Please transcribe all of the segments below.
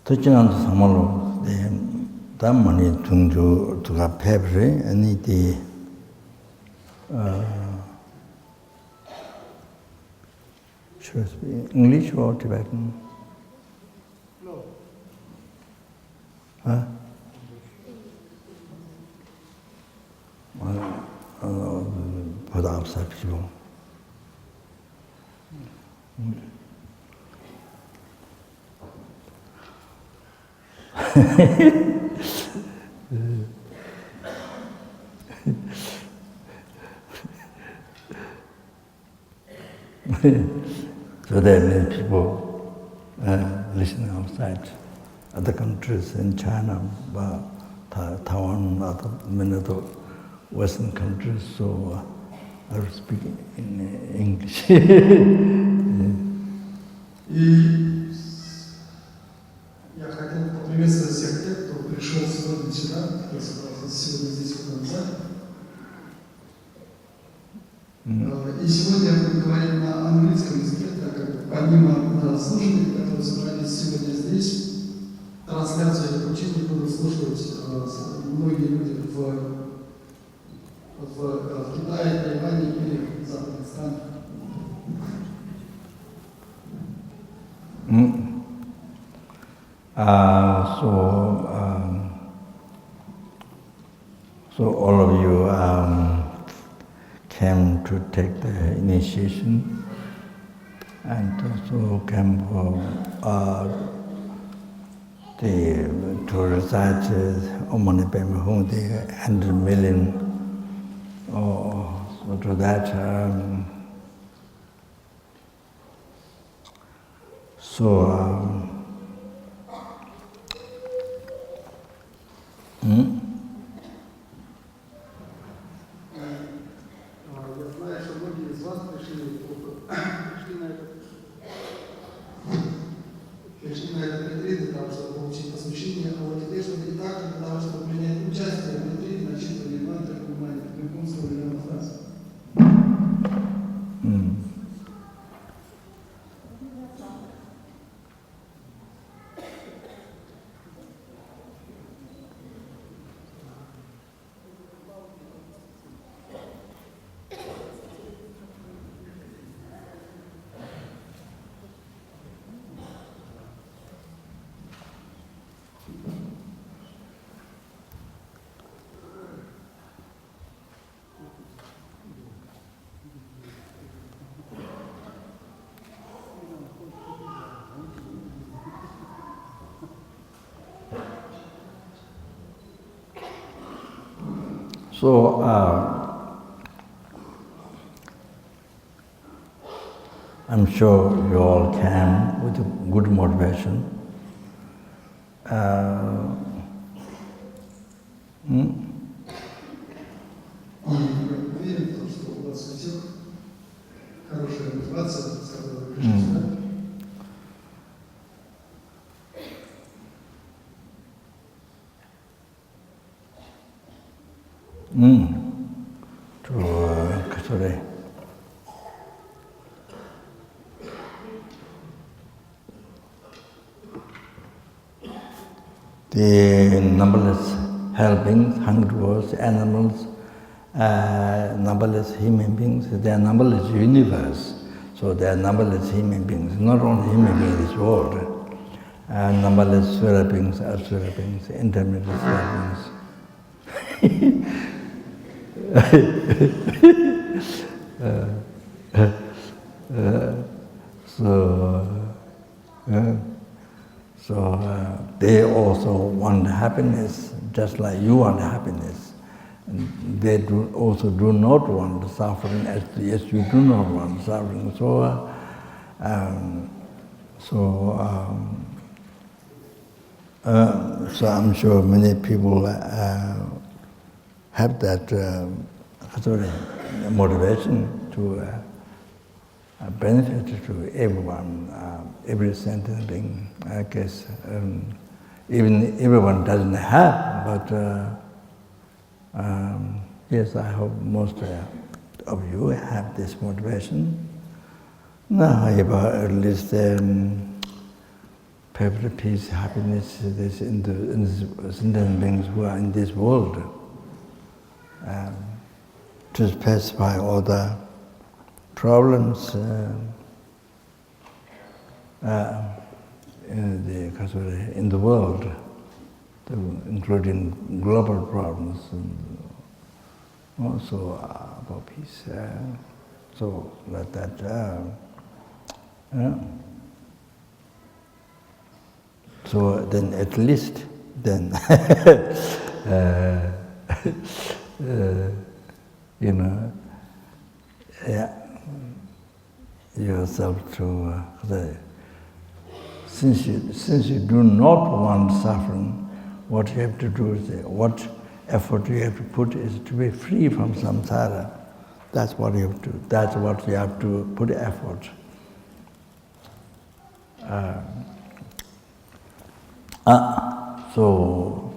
Tuchingan Samalo, the money to a pebble, and the should speak English or Tibetan? No. Huh? For the outside people. So there are many people listening outside, other countries in China, Taiwan, many other Western countries, so I will speak in English. И я хотел поприветствовать всех тех, кто пришел сегодня сюда, кто собрался сегодня здесь в этом зале. И сегодня я буду говорить на английском языке, так как помимо слушателей, которые собрались сегодня здесь, трансляцию этих учений будут слушать многие люди в Китае, Тайване или в западных странах. So all of you came to take the initiation and also came for to recite Om Mani Padme Hum, the 100 million. So to that, Я знаю, что многие из вас пришли на этот ретрит для того, чтобы получить посвящение, а вот теперь, чтобы и так, для того, чтобы принять участие в ретрите, начитывание мантры, внимание, знакомство или фраз. So, I'm sure you all came with a good motivation. Уверен, что у вас у всех хорошая мотивация, с которой вы пришли сюда. Sorry. The numberless helpings, hungry worlds, animals, numberless human beings, they are numberless universe. So there are numberless human beings, not only human beings in this world, numberless Sura beings, Asura beings, intermediate beings. So they also want happiness, just like you want happiness. And they also do not want suffering, as yes, you do not want suffering. So I'm sure many people have that motivation to benefit to everyone, every sentient being. I guess even everyone doesn't have, but yes, I hope most of you have this motivation No, about at least perfect peace, happiness, this in the sentient beings who are in this world. To specify all the problems in the world, including global problems, and also about peace. So like that. So then at least then you know, yourself to since you do not want suffering, what you have to do is what effort you have to put is to be free from samsara. That's what you have to. That's what you have to put effort. So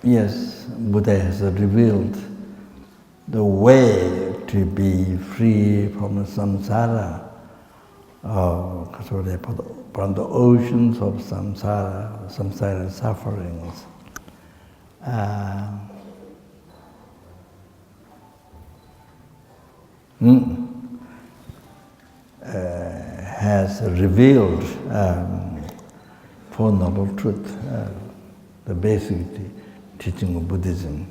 yes, Buddha has revealed the way to be free from samsara, from the oceans of samsara sufferings. Has revealed Four Noble Truths, the basic teaching of Buddhism.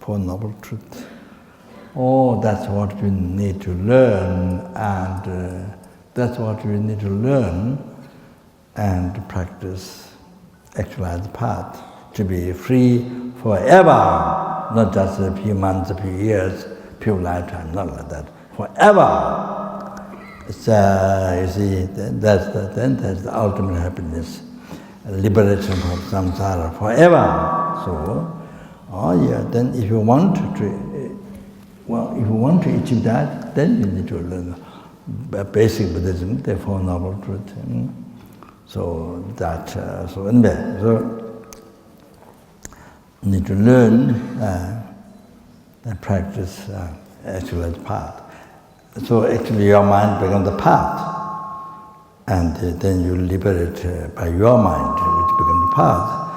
Four Noble Truths. Oh, that's what we need to learn, and that's what we need to learn and practice, actualize the path, to be free forever, not just a few months, a few years, few lifetimes, not like that, forever. You see, that's the ultimate happiness, liberation from samsara forever. So, then if you want to achieve that, then you need to learn basic Buddhism, the Four Noble Truths. So need to learn and practice actualize path. So actually your mind becomes the path, and then you liberate by your mind, which becomes the path,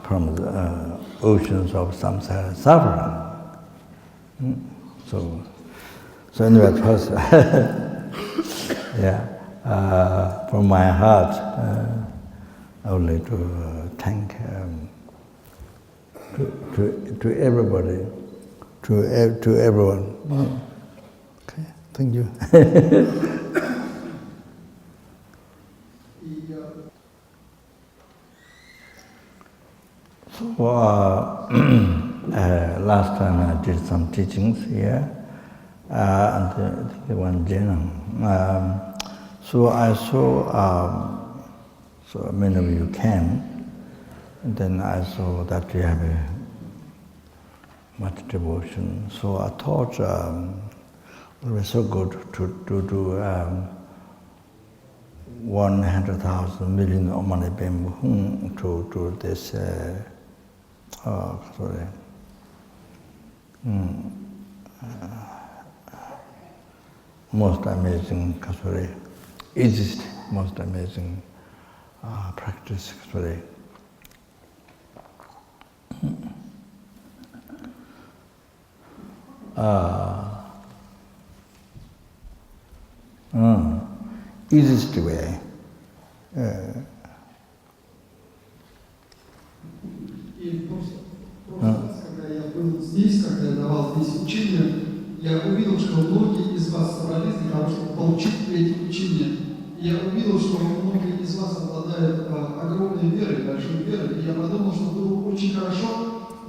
from the oceans of samsara suffering. So anyway, first, from my heart, I would like to thank to everybody, to everyone. Okay, thank you. So last time I did some teachings here, and I think one general. So I saw, so many of you came, and then I saw that you have much devotion. So I thought it was so good to do 100,000 million Om Mani Padme Hum to this most amazing easiest, most amazing practice. Easiest way. И просто раз, когда я был здесь, когда я давал здесь учения, я увидел, что многие из вас собрались для того, чтобы получить эти учения. И я увидел, что многие из вас обладают огромной верой, большой верой. И я подумал, что было бы очень хорошо,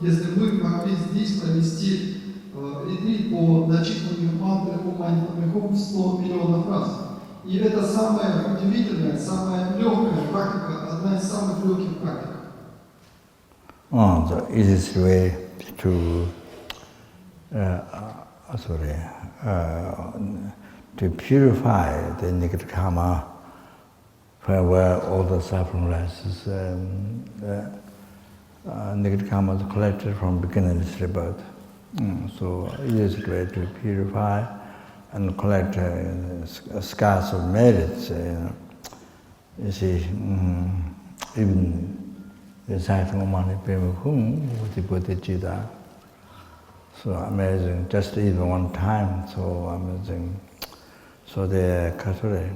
если мы могли здесь провести ретрит по начитыванию мантры Om Mani Padme Hum в 100 миллионов раз. И это самая удивительная, самая легкая практика, одна из самых легких практик. The easiest way to to purify the negative karma, where all the suffering rises, negative karma is collected from beginningless rebirth. So easiest way to purify and collect scars of merits. You see, even reciting Om Mani Padme Hum with the bodhichitta, so amazing. Just even one time, so amazing. So the Catholic.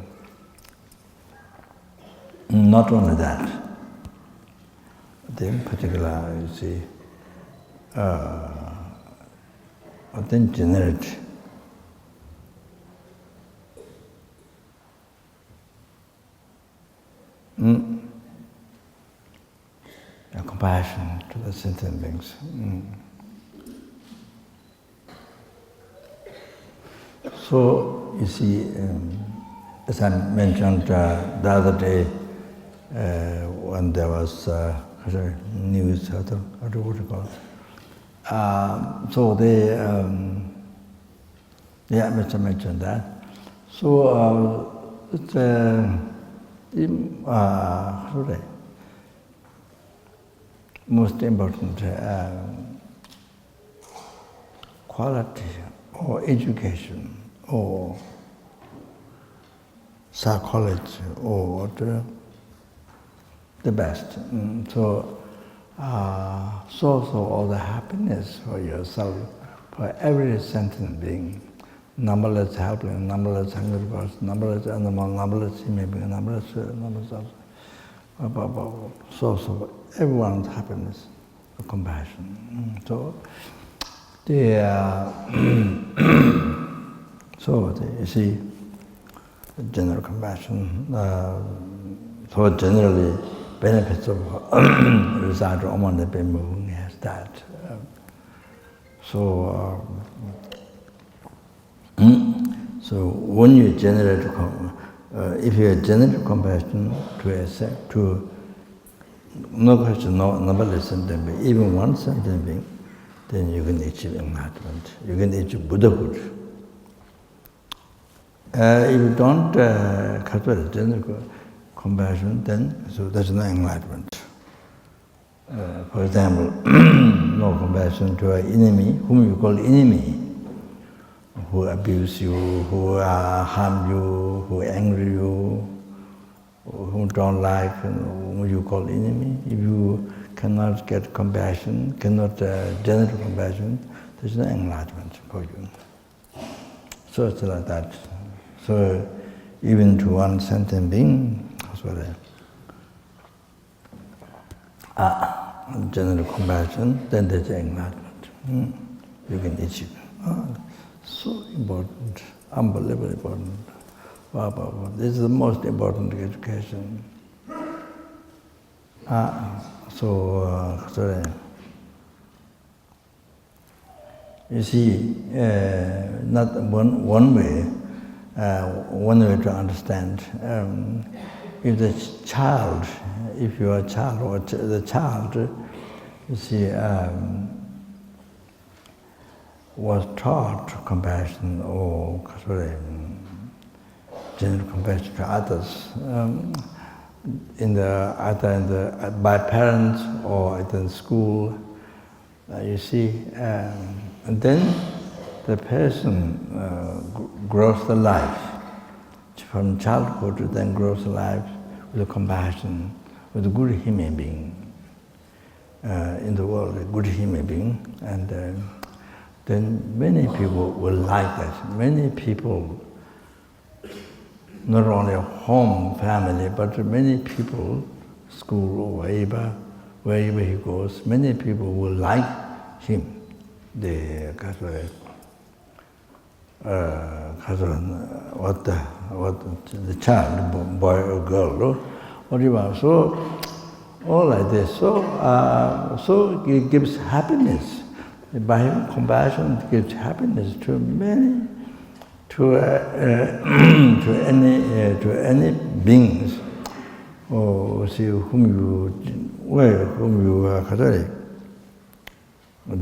Not only that, in particular, you see, then generate compassion to the sentient beings. So, you see, as I mentioned the other day, when there was news, what do you call it? So they, Mr. mentioned that. So it's most important quality or education or psychology or the best. So source of all the happiness for yourself, for every sentient being, numberless helping, numberless hungry person, numberless animal, numberless human being, numberless source of everyone's happiness, compassion. So you see, general compassion. So generally, benefits of reciting Om Mani Padme Hum has that. So when you generate, if you generate compassion to no question, numberless sentient being, even one sentient being, then you can achieve enlightenment. You can achieve Buddhahood. If you don't cultivate general compassion, then so there's no enlightenment. For example, no compassion to an enemy, whom you call enemy, who abuse you, who harm you, who angry you, who don't like, whom you call enemy. If you cannot get compassion, cannot generate compassion, there's no enlightenment for you. So it's like that. So even to one sentient being, general compassion, then there's enlightenment. You can achieve. So important, unbelievably important. Wow. This is the most important education. You see, not one way to understand. If the child, if you are a child or the child, you see, was taught compassion or general compassion to others, by parents or in school, you see, and then the person grows the life. From childhood to then grows life with compassion, with a good human being in the world, a good human being, and then many people will like that. Many people, not only home, family, but many people, school or wherever he goes, many people will like him. The child, boy or girl, whatever. So all like this. So it gives happiness. By having compassion, it gives happiness to many, to any beings, or see whom you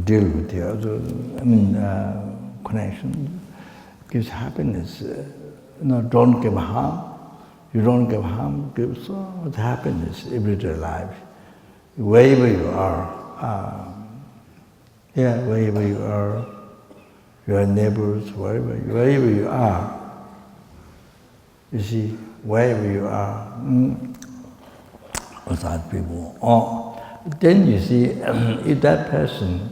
deal with the other. Connection gives happiness. Don't give harm. You don't give harm, give so much happiness everyday life. Wherever you are, wherever you are, your neighbors, wherever you are. You see, wherever you are, without people. Then you see, if that person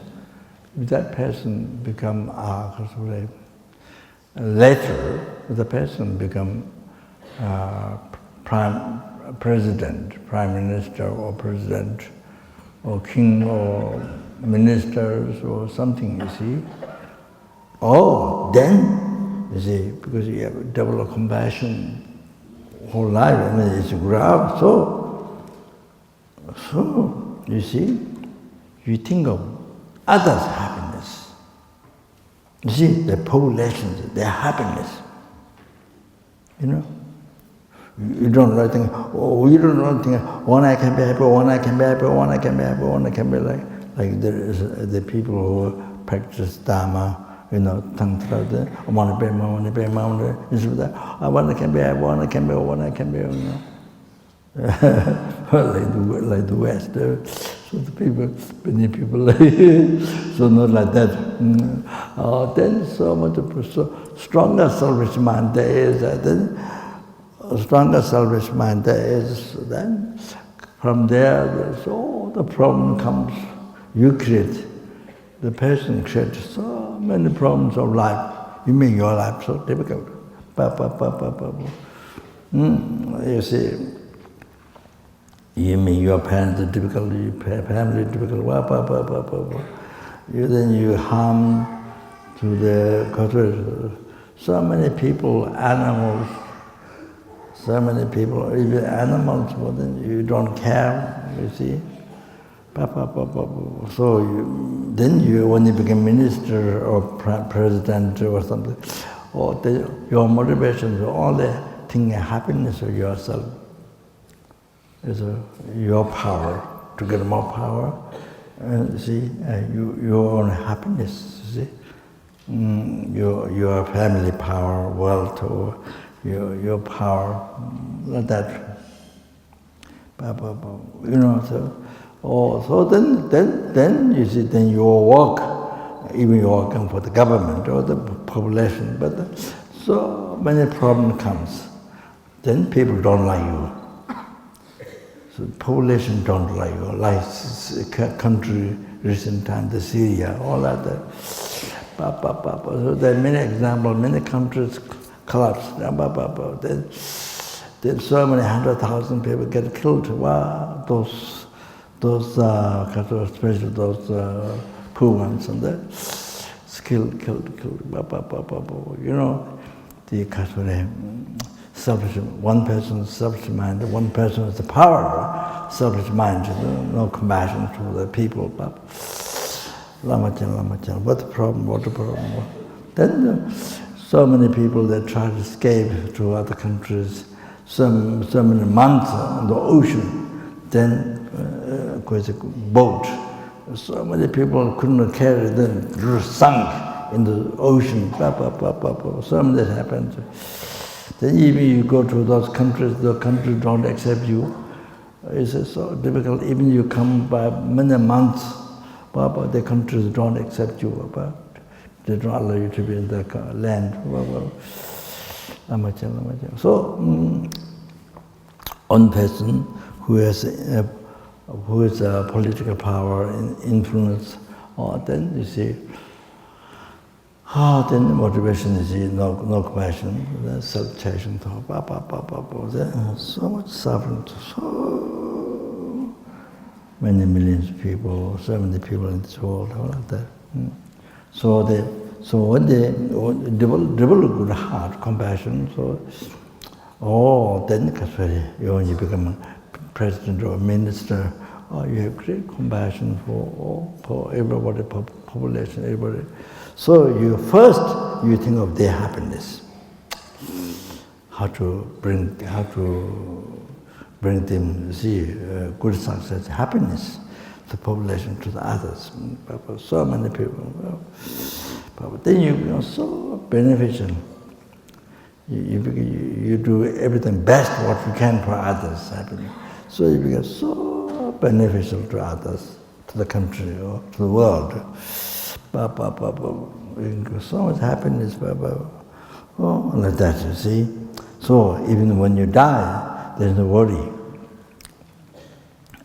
become later, the person become prime minister or president or king or ministers or something, you see. Then, you see, because you have developed compassion whole life, I mean, it's ground. So, you see, you think of others' happiness. You see, the populations, their happiness. You know? You don't think, you don't think, one I can be happy, one I can be happy, one I can be happy, one I can be like there is the people who practice dharma, tantra, Om Mani Padme Hum, one I can be happy, one I can be, one I can be, like the West. So the people, many people, so not like that. Then so much stronger selfish mind there is. Then stronger selfish mind there is. Then from there, so the problem comes. You create. The person creates so many problems of life. You make your life so difficult. You see. You mean your parents are difficult, your family is difficult, then you harm to the culture. So many people, animals, even animals, but then you don't care, you see. So then when you become minister or president or something, your motivation is only thinking happiness of yourself. Is your power, to get more power, see, your own happiness, see, your family power, wealth, or your power, like that. So then you see, then your work, even you're working for the government or the population, but so many problems comes. Then people don't like you. So population don't like you, like country recent time, the Syria, all that. So there are many examples, many countries collapsed. Then so many 100,000 people get killed. Wow, those especially those poor ones, and killed. The selfish, one person's selfish mind, one person has the power, selfish mind, no compassion to the people. Lama, what the problem? Then so many people that try to escape to other countries, so many months on the ocean, then a boat. So many people couldn't carry them, sunk in the ocean. So many that happened. Then even you go to those countries, the country don't accept you. It's so difficult. Even you come by many months, the countries don't accept you. They don't allow you to be in the land. So, one person who has political power and influence, then you see, then the motivation is no compassion, self-chasing, so much suffering, so many millions of people, so many people in this world, all like that. So when they develop good heart, compassion, then when you become a president or a minister, you have great compassion for everybody, population, everybody. So you think of their happiness, how to bring them good success, happiness, the population to the others. So many people. Then you become so beneficial. You do everything best what you can for others, happiness. So you become so beneficial to others, to the country or to the world. So much happiness, oh, like that, you see. So even when you die, there's no worry.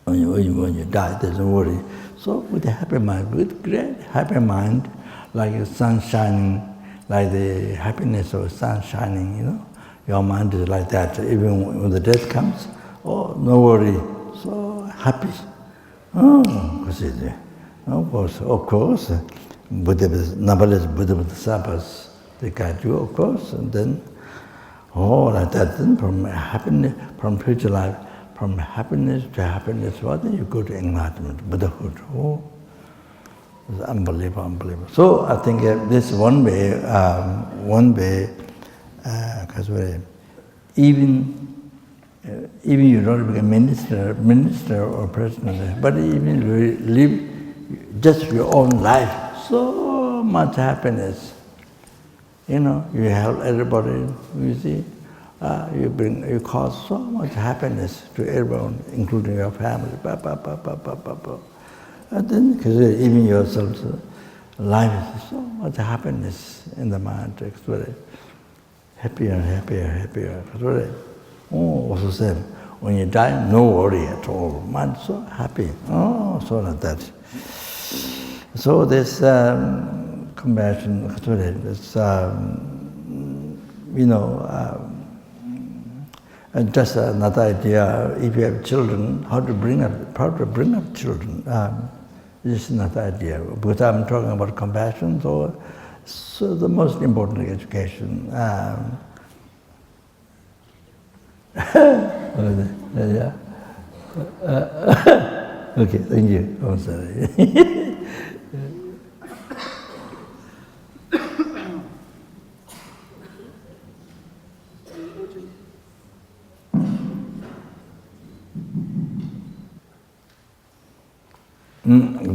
When you die, there's no worry. So with a happy mind, with great happy mind, like the sun shining, like the happiness of sun shining, you know, your mind is like that. Even when the death comes, oh, no worry, so happy. Oh, of course, Buddha, numberless Buddha Bodhisattvas, they guide you, of course, and then, oh, like that, then from happiness, from future life, from happiness to happiness, what then you go to enlightenment, Buddhahood. Oh, it's unbelievable, unbelievable. So I think this one way, because even you don't become minister or president, but even you live just your own life, so much happiness. You know, you help everybody, you see. You cause so much happiness to everyone, including your family. And then, because even yourself, life is so much happiness in the mind. It's very happier and happier, happier. It's very, oh, also said, when you die, no worry at all. Mind so happy. Oh, so like that. So this compassion, this, you know, and just another idea, if you have children, how to bring up children. This is another idea. Because I'm talking about compassion, so the most important education. Yeah. Okay, thank you. I'm sorry.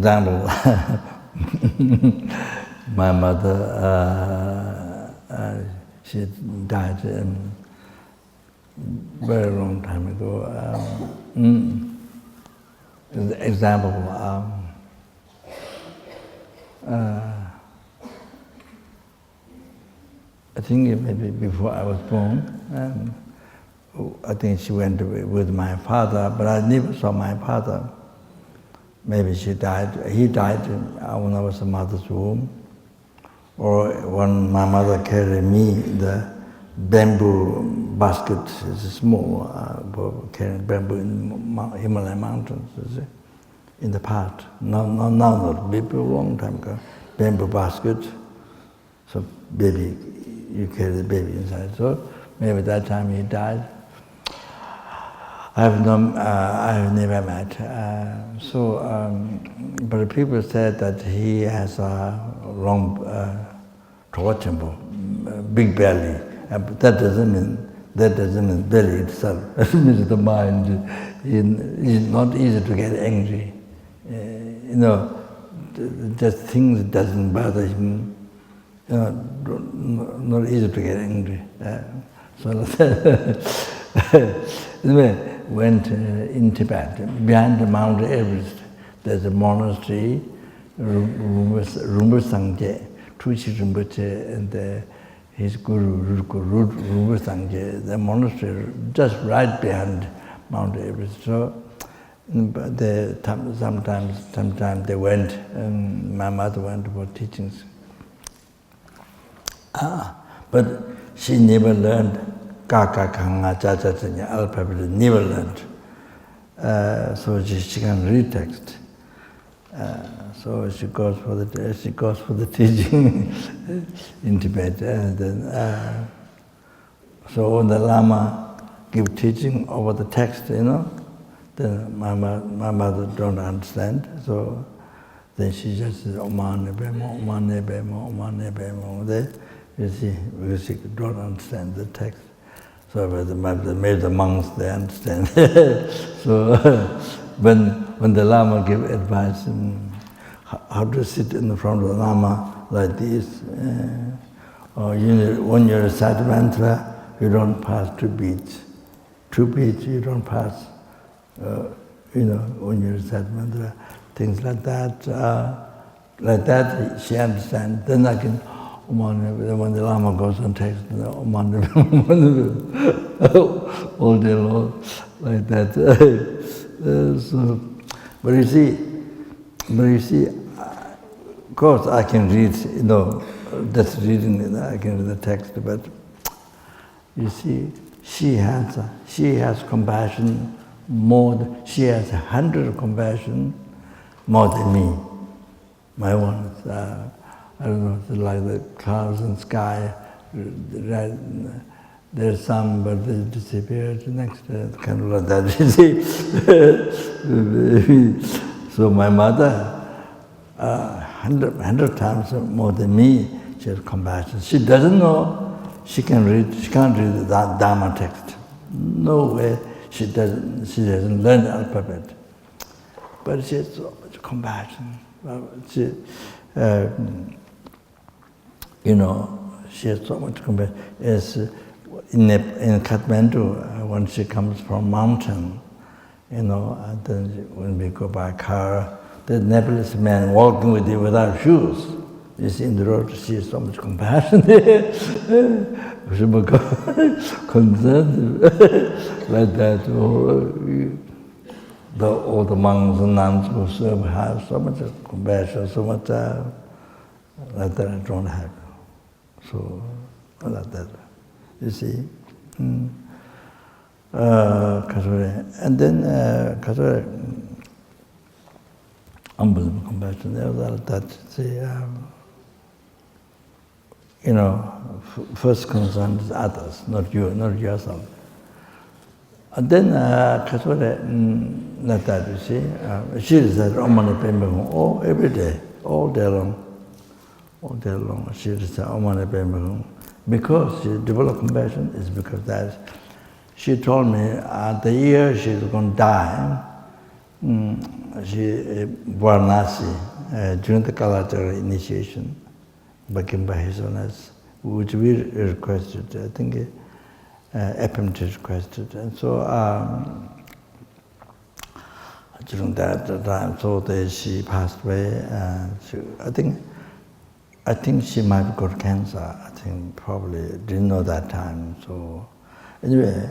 Example, my mother, she died a very long time ago. Example, I think maybe before I was born, I think she went with my father, but I never saw my father. Maybe he died when I was in mother's womb. Or when my mother carried me, the bamboo basket is small, carrying bamboo in Himalayan mountains, in the past. Now not, maybe a long time ago. Bamboo basket, so baby, you carry the baby inside. So maybe that time he died. I have never met. But people said that he has a long, big belly. But that doesn't mean belly itself. It means the mind. It's not easy to get angry. You know, just things doesn't bother him. You know, not easy to get angry. Anyway, went in Tibet, behind the Mount Everest, there's a monastery, Rinpoche Sangye, Tuchi Rinpoche, and his guru, Rinpoche Sangye, the monastery just right behind Mount Everest. So, but sometimes they went, and my mother went for teachings. But she never learned Kaka Kanga Chacha Chanya alphabet, never learned. So she can read text. So she goes for the teaching in Tibet. And then, so when the Lama give teaching over the text, you know, then my mother don't understand. So then she just says, Om Mani Padme Hum, Om Mani Padme Hum, Om Mani Padme Hum. There, you see, because she don't understand the text. So they made the monks, they understand. So when the Lama give advice how to sit in the front of the Lama like this, or when you recite mantra, you don't pass 2 beats. 2 beats you don't pass. You know, when you recite mantra, things like that. like that, she understands. Then I can, when the Lama goes and takes Om Mani all day long, like that. But you see, of course I can read, just reading, I can read the text, but you see, she has compassion more, she has 100 compassion more than me. My one is, I don't know, it's like the clouds and sky, there's some, but they disappear the next day, kind of like that, you see. So my mother, 100 times more than me, she has compassion. She doesn't know, she can't read the Dharma text. No way, she doesn't learn the alphabet. But she has so much compassion. She, she has so much compassion. As in Kathmandu, when she comes from mountain, and then when we go by car, the Nepalese man walking with you without shoes. You see in the road, she has so much compassion. Concerned like that. All the monks and nuns who serve have so much compassion, so much like that I don't have. So like that, you see. And then unbelievable compassion. That first concern is others, not you, not yourself. And then like that, you see, she recited Om Mani Padme Hum every day, all day long. She recited Om Mani Padme Hum. Because she developed compassion is because that. She told me the year she's going to die, she Varanasi, during the Kalachara initiation, became by His Holiness, which we requested, I think FPMT requested. And so during that time, so she passed away. I think she might have got cancer. I think probably didn't know that time. So anyway,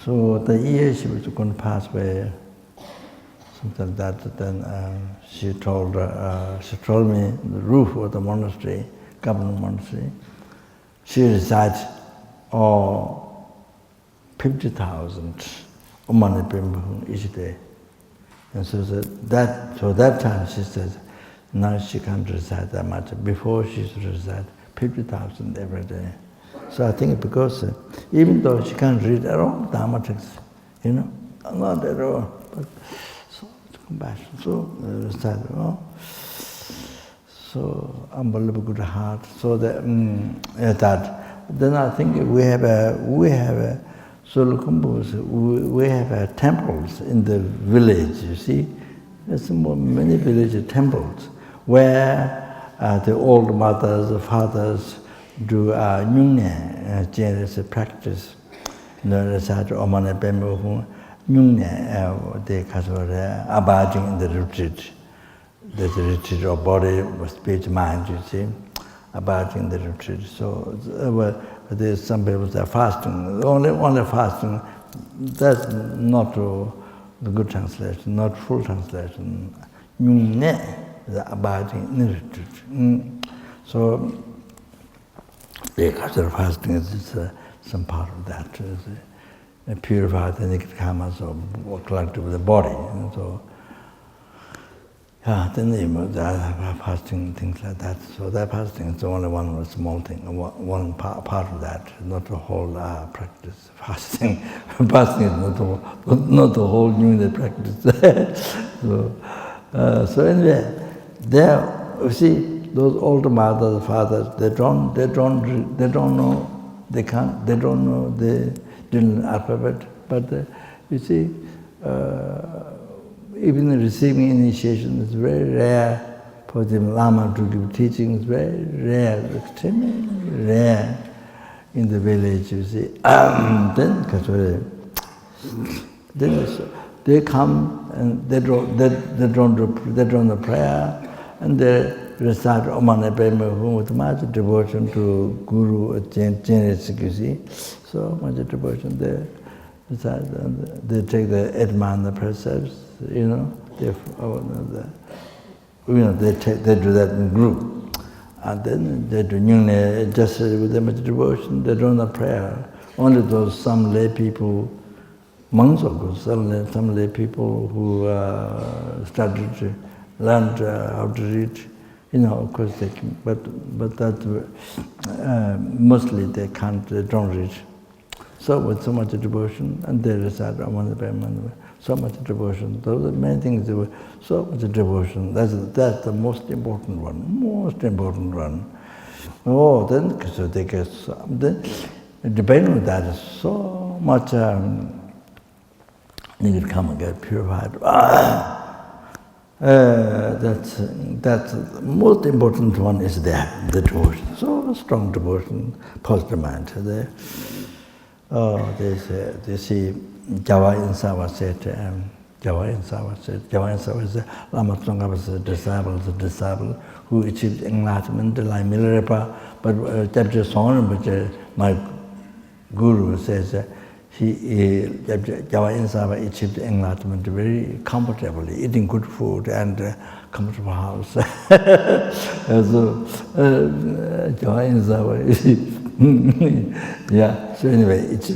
so the year she was going to pass away, something like that. Then she told me the roof of the monastery, government monastery. She recited 50,000 Om Mani Padme Hum each day. And so that time she said, now she can't recite that much. Before she used to recite 50,000 every day. So I think because even though she can't read at all Dharma texts, not at all, but so much compassion, so recite, so unbelievable good heart. So that then I think we have temples in the village. You see, there's many village temples where the old mothers, the fathers do nyungne, Chenrezig practice. Recite Om Mani Padme Hum, nyungne, they abiding in the retreat. There's a retreat of body, speech, mind, you see, abiding in the retreat. So there's some people that are fasting. Only fasting, that's not the good translation, not full translation. Nyungne, the abiding in the retreat. So because fasting is some part of that. Purify the negative karmas or collected with the body. And so, then the fasting, things like that. So that fasting is only one small thing, one part of that, not the whole practice. Fasting is not the whole new practice. So anyway, there you see those older mothers, fathers, they don't know, they don't know the alphabet, but you see. Even receiving initiation is very rare for the Lama to give teaching. It's very rare, extremely rare in the village. You see, then they come and they don't do prayer, and recite Om Mani Padme Hum with much devotion to Guru Chenrezig, you see. So much devotion there. Recite, and they take the Edman, the precepts, they do that in group. And then they do Nyungne just with them much devotion, they do not prayer. Only those some lay people, monks of course, some lay people who started learned how to read, of course they can, but that mostly they can't, they don't read. So with so much devotion, and they recite Om Mani Padme Hum, so much devotion. Those are many things. They were so much devotion. That's the most important one. Most important one. Oh, then so they get then depending on that, so much. You can come and get purified. That's the most important one is there, the devotion. So strong devotion, positive mind there. Oh, they see Java in Sava said, Lamas was a disciple who achieved enlightenment like Milarepa, but chapter song, which my guru says Java in Sava achieved enlightenment very comfortably, eating good food and comfortable house. So Java in Sava, yeah. So anyway, it's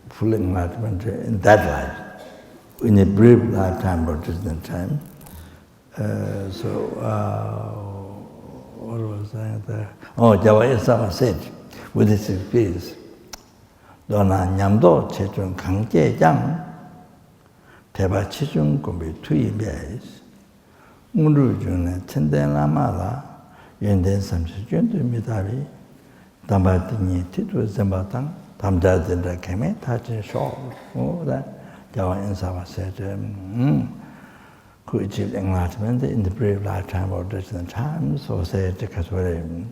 full enlightenment in that life, in a brief lifetime, but distant time. What was I there? Oh, Java in Sava said, with his experience, Dona Nyamdo Chechun Kangje Jang, Teba Chichun Kumbi Tui Bias, Uru Juna Tenden Lamala, Yenden Samsi Jundu Midavi, Dambatini Titu Zambatang, Tamjadinda Keme, Tachin Shaw. Oh, that Java in Sava said, who achieved enlightenment in the brief lifetime or distant time, so said the Kaswari.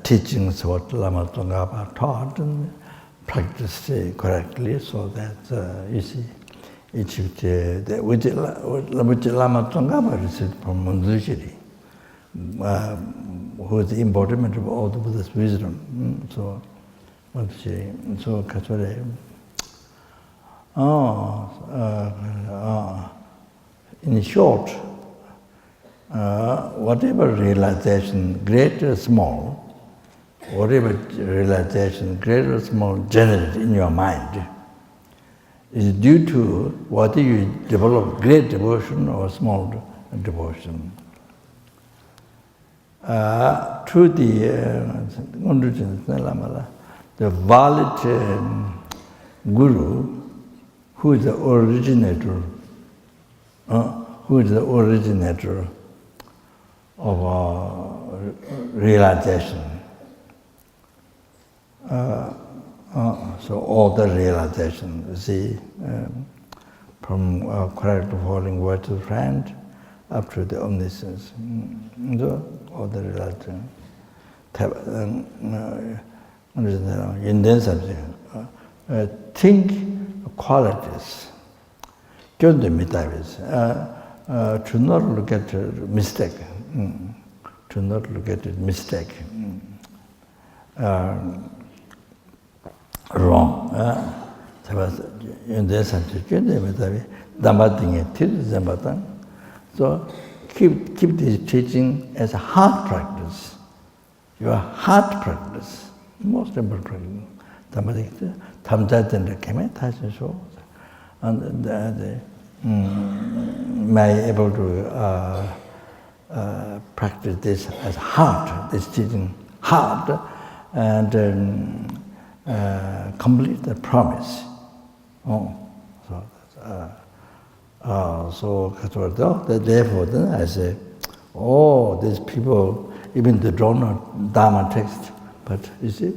Teachings what Lama Tsongkhapa taught and practiced correctly, so that you see, achieved which Lama Tsongkhapa received from Manjushri, who is the embodiment of all the Buddha's wisdom. So Kaswari. In short, whatever realization, great or small, whatever realization, great or small, generated in your mind, is due to whether you develop great devotion or small devotion. Through the valid guru, who is the originator, of realization. So all the realization, you see, from correct following words of friend up to the omniscience. So all the realization. Think qualities. To not look at mistake. To not look at mistake. Wrong. So keep this teaching as a heart practice. Your heart practice, most important practice. And may able to practice this as heart, this teaching hard, and complete the promise. Therefore, then I say, these people, even they don't know Dharma text, but you see,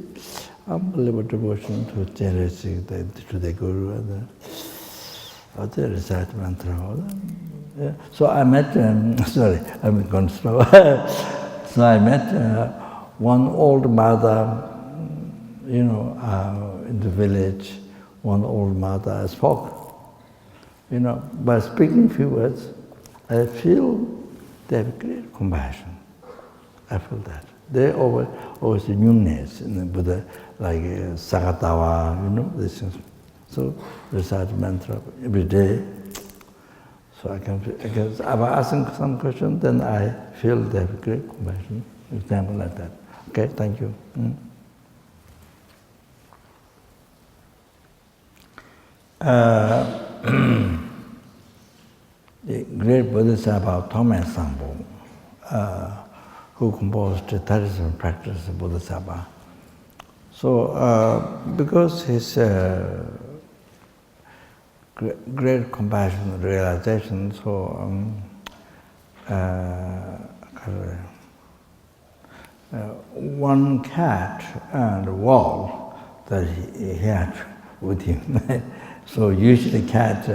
unbelievable devotion to Chenrezig, to the Guru, and the recite mantra. So I met, sorry, I'm going slow. So I met one old mother, in the village, one old mother spoke. You know, by speaking few words, I feel they have great compassion. I feel that. They always the newness in the Buddha, like Sakatawa, you know, these things. So recite mantra every day. So I can if I'm asking some question, then I feel they have great compassion. Example like that. Okay, thank you. The great Bodhisattva Thomas Sampo, who composed the 37 practices of Bodhisattva. So, because his great compassion realization, so one cat and a wall that he had with him. So usually cat,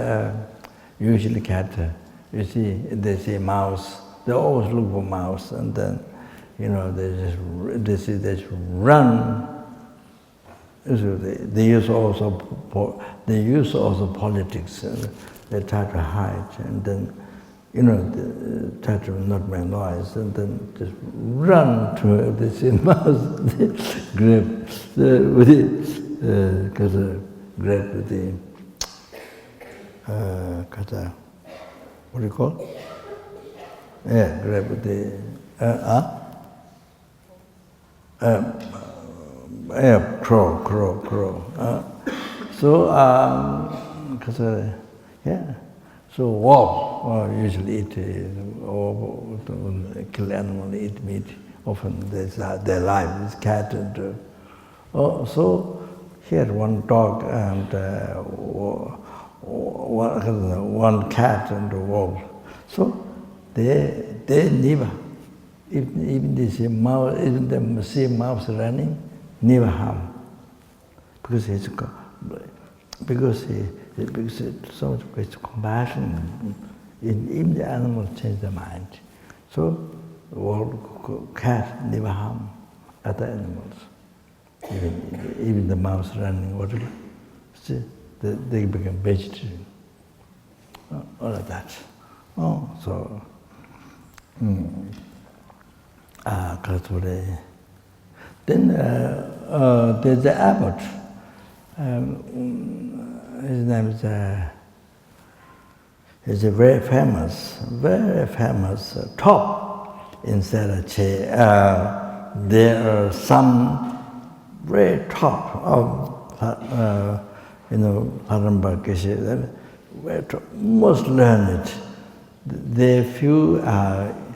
you see, they see mouse, they always look for mouse, and then, you know, they just run. So they use also politics. They try to hide, and then, you know, they try to not make noise, and then just run to this mouse, grab with it, because grab with the what do you call it? Yeah, grab with the crow. So, yeah. So wolf usually eat, or kill animal, eat meat. Often their life is cat and. So he had one dog and one cat and a wolf. So they never, even they see mouse, even they see mouse running, never harm, because it's so much great compassion. Even the animals change their mind. So wolf, cat never harm other animals. Even the mouse running, whatever. See, they become vegetarian. All of that. So then there's the abbot. His name is a very famous top in Serache. There are some very top of Harambakeshi, most learned. There few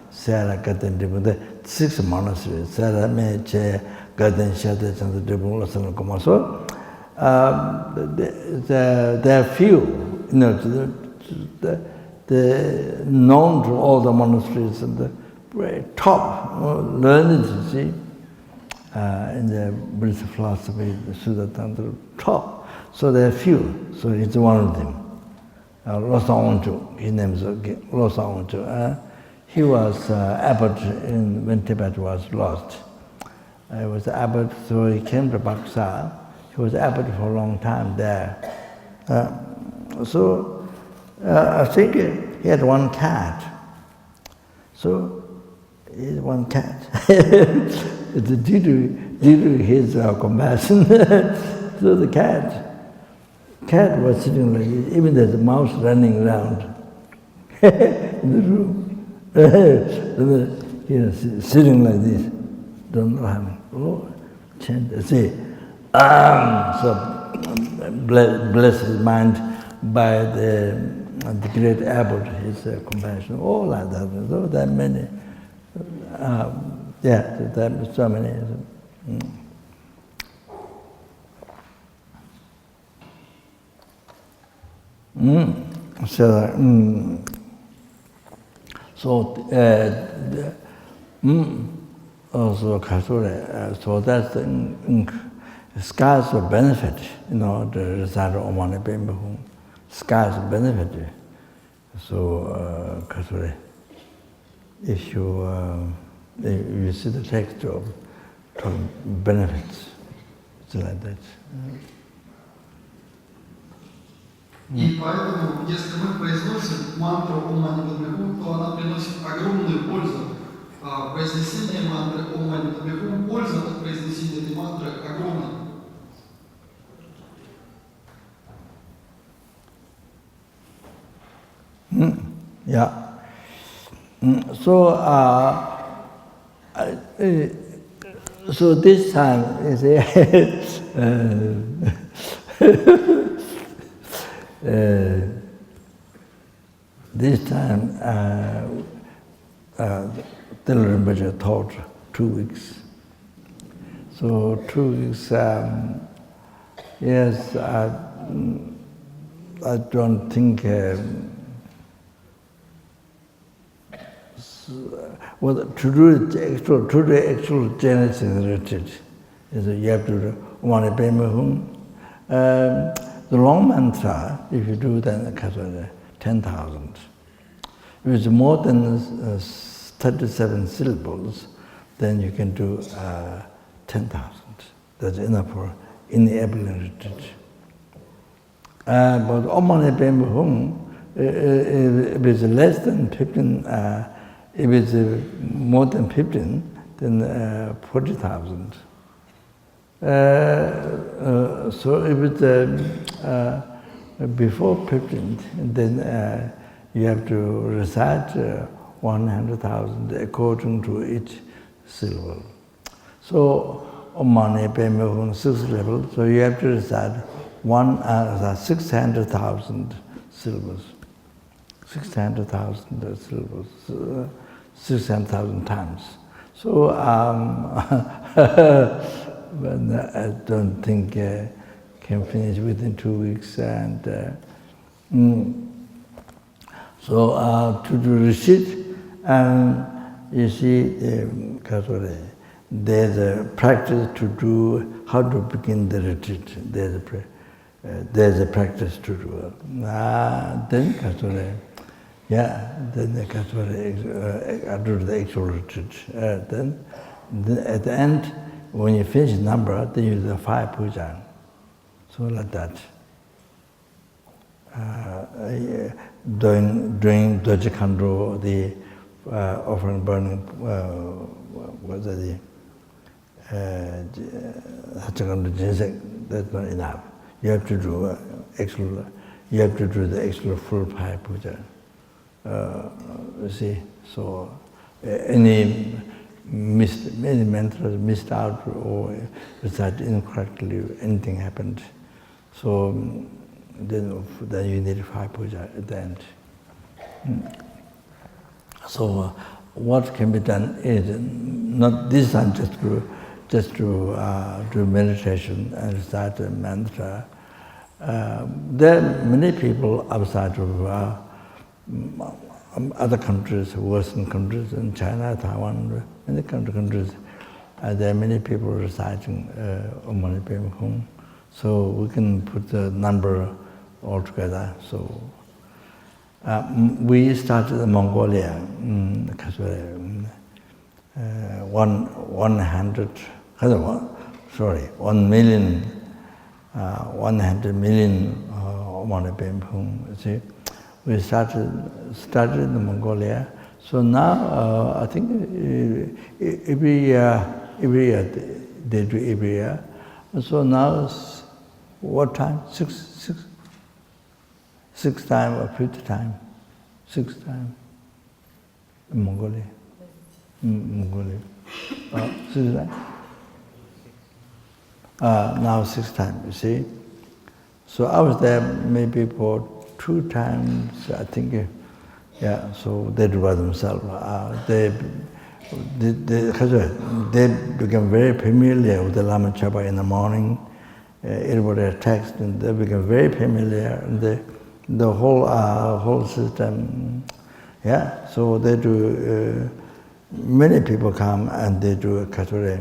Sarah Gatan Dibu, the 6 monasteries, Sarah Meche, Gatan Shata Chandra Dibu, Lasan Komaso. There are few, you know, the known to all the monasteries and the very top learned, you see. In the Buddhist philosophy, the Sutta Tantra, top. So there are few. So it's one of them. Losang Onchu, his name is Losang Onchu. He was abbot when Tibet was lost. He was abbot, so he came to Baksa. He was abbot for a long time there. So I think he had one cat. So he had one cat. Due to his compassion, so the cat was sitting like this. Even there's a mouse running around in the room. You know, sitting like this. Don't know how. Say, so bless his mind by the great abbot, his compassion, all like that. So there are many. Yeah, there are so many. So that's the scars of benefit, you know, the recite of Om Mani Padme Hum, scars of benefit. So, if you see the text of benefits, it's like that. И поэтому, если мы произносим мантру Om Mani Padme Hum, то она приносит огромную пользу. Произнесение мантры Om Mani Padme Hum, польза от произнесения этой мантры огромная. Yeah. So, so this time, you see, this time, the Rinpoche taught 2 weeks. So 2 weeks, yes, I don't think. Well, to do the actual Chenrezig retreat, is you have to do Om Mani Padme Hum. The long mantra, if you do, then 10,000. If it's more than 37 syllables, then you can do 10,000. That's enough for enabling retreat. But Om Mani Padme Hum, if it's less than 15, if it's more than 15, then 40,000. So if it's before 15, then you have to recite 100,000 according to each syllable. So Om Mani Padme Hum 6 levels, so you have to recite 600,000 syllables. 600,000 syllables, 600,000 times. So but I don't think can finish within 2 weeks. And so to do recite, you see, there's a practice to do how to begin the retreat. There's a practice to do. Then then I do the actual retreat. Then at the end, when you finish the number, then you do the 5 puja. So like that. During Dojikandro, the offering burning, was the that's not enough. You have to do the actual full 5 puja. You see, so any mantras missed out or recited incorrectly, anything happened. So then you need 5 puja at the end. So what can be done is not this time just to do meditation and recite a mantra. There are many people outside of other countries, Western countries, in China, Taiwan, many countries. There are many people reciting Om Mani Padme Hum. So we can put the number all together. So we started in Mongolia, 100 million Om Mani Padme Hum. See, we started in Mongolia. So now I think every year they do every year. So now what time? Six time or 5th time? 6th time in Mongolia. Mongolia. 6th time. Now 6th time, you see. So I was there maybe for 2 times, I think. Yeah, so they do by themselves. They become very familiar with the Lama Chapa in the morning. Everybody attacks, and they become very familiar. And the whole system, yeah. So they do. Many people come and they do a kature.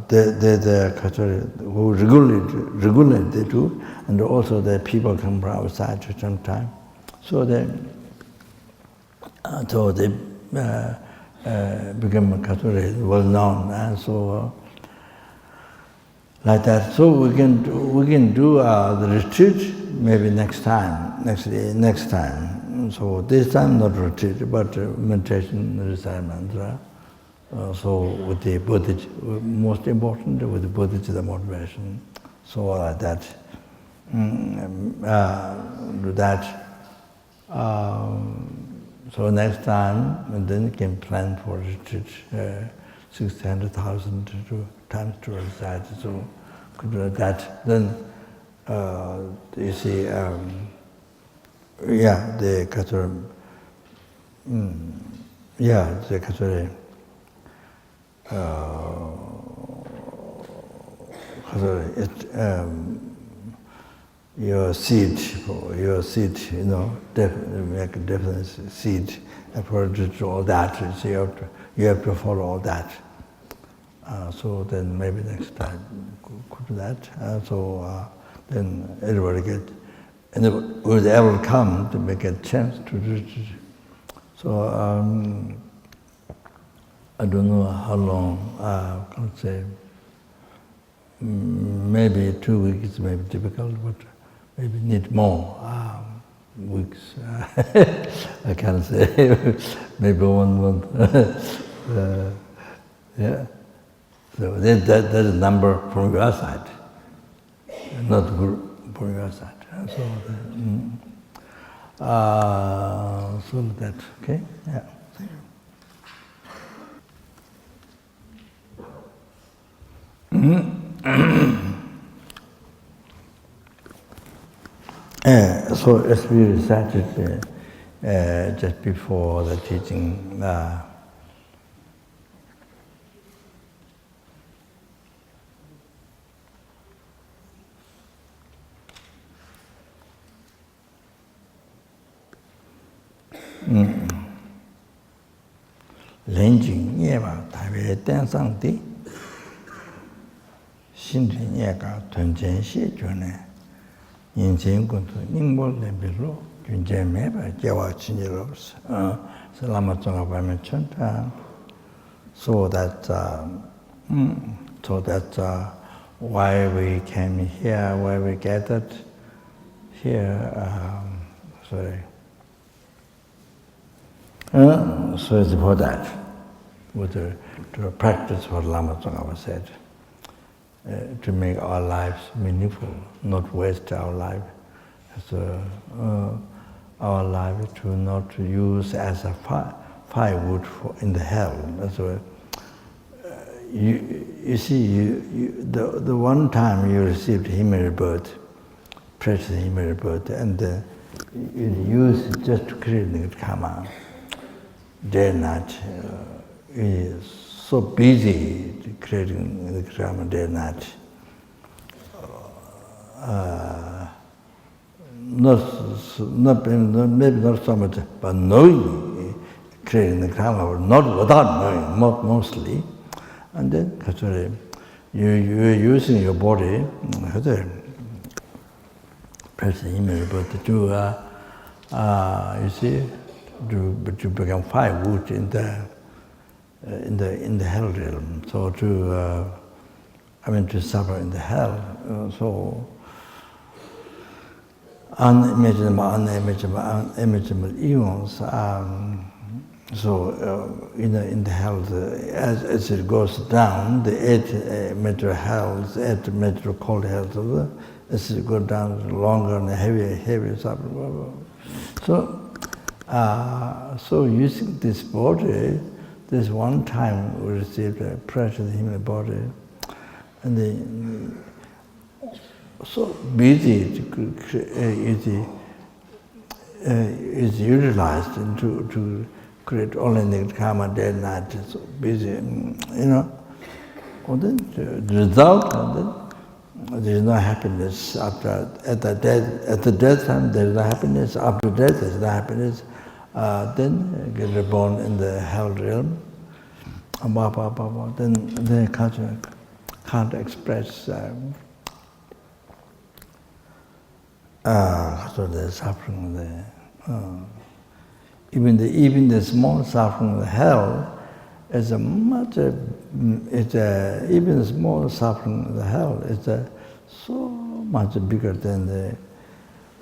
The kature who regularly they do, and also the people come from outside to some time. So they become kature well known, and so like that. So we can do the retreat maybe next time. So this time not retreat, but meditation, recite mantra. So with the bodhichitta, most important with the bodhichitta motivation. So like that. Do that. So next time, and then you can plan for retreat. 600,000 times to recite. So could do that. Then you see, the Katsura, the Katsura, your seed, make a definite seed, according to all that. So you have to follow all that. So then maybe next time could do that. Then everybody will ever come to make a chance to do it. So I don't know how long, I can't say, maybe 2 weeks may be difficult, but maybe need more weeks. I can't say, maybe 1 month. So that's a number from your side, not from your side. So that, okay? Yeah. So as we recited just before the teaching, Lenjing Yeva Tabe Tensang Di Shinjin Yeka Tunjen Shi June Yinjin Kuntu Ningbo Lebilo Junjen Meba Jewa Chinjiros Salama Tonga Bame Chunta. So that why we came here, why we gathered here, so it's for that, to practice what Lama Tsongkhapa said, to make our lives meaningful, not waste our life. So our life to not use as a firewood in the hell. So you see, the one time you received human rebirth, precious human rebirth, and you use it just to create the karma. Day and night, is so busy creating the karma day and night. Maybe not so much, but knowing creating the karma, not without knowing, mostly. And then you're using your body, precious human rebirth, to you see. To become firewood in the hell realm, so to suffer in the hell, so unimaginable eons. So in the hell, as it goes down, the 8 meter hells, 8 meter cold hells, as it goes down longer and heavier suffering. So using this body, this one time we received a precious human body, and so busy is utilized to create only the karma day and night. So busy, And then the result, there is no happiness after at the death time. There is no happiness after death. There is no happiness. Then get reborn in the hell realm. Then they can't express the suffering there. Even the small suffering of the hell is a much, even small suffering in the hell is so much bigger than the,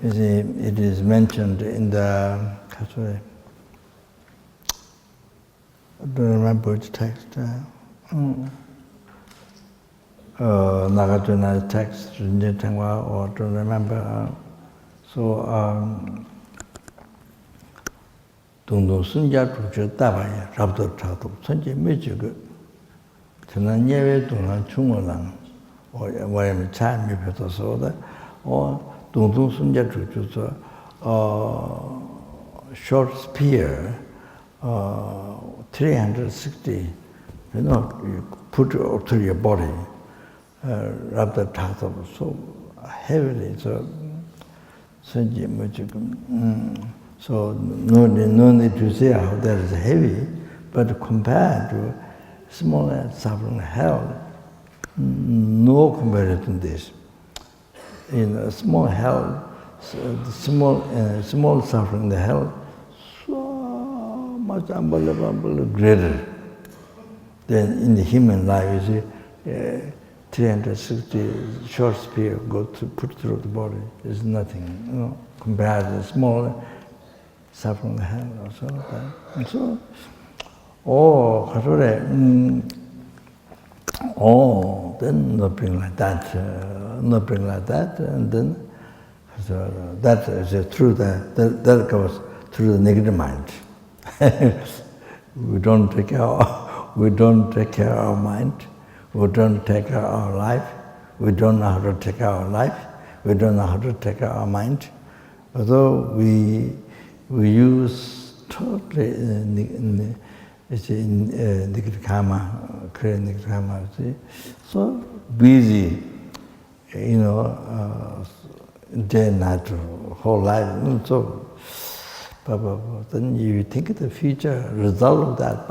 you see, it is mentioned in the, sorry, I don't remember which text. Nagarjuna's text, or don't remember. 동동 순자 주저 따봐야 잡도 차도 선제 매주고 저는 예외 동안 중원랑 와야면 참이 뱉어서다 동동 순자 주저 short spear 360 you know you put it to your body rub the tato so heavily so 선제 매주고 So no need to say how that is heavy, but compared to small suffering hell, no comparison to this. In a small hell, small suffering in the hell, so much unbelievable greater than in the human life. You see, 360 short spear go to put through the body is nothing, you know, compared to the small suffering the hell also. And so, then nothing like that, and then so that is through that goes through the negative mind. we don't take care of our mind, we don't take care of our life, we don't know how to take care of our life, we don't know how to take care of our mind. Although we use totally negative karma, create negative karma. So busy, you know, day and night, whole life. So, then you think of the future result of that.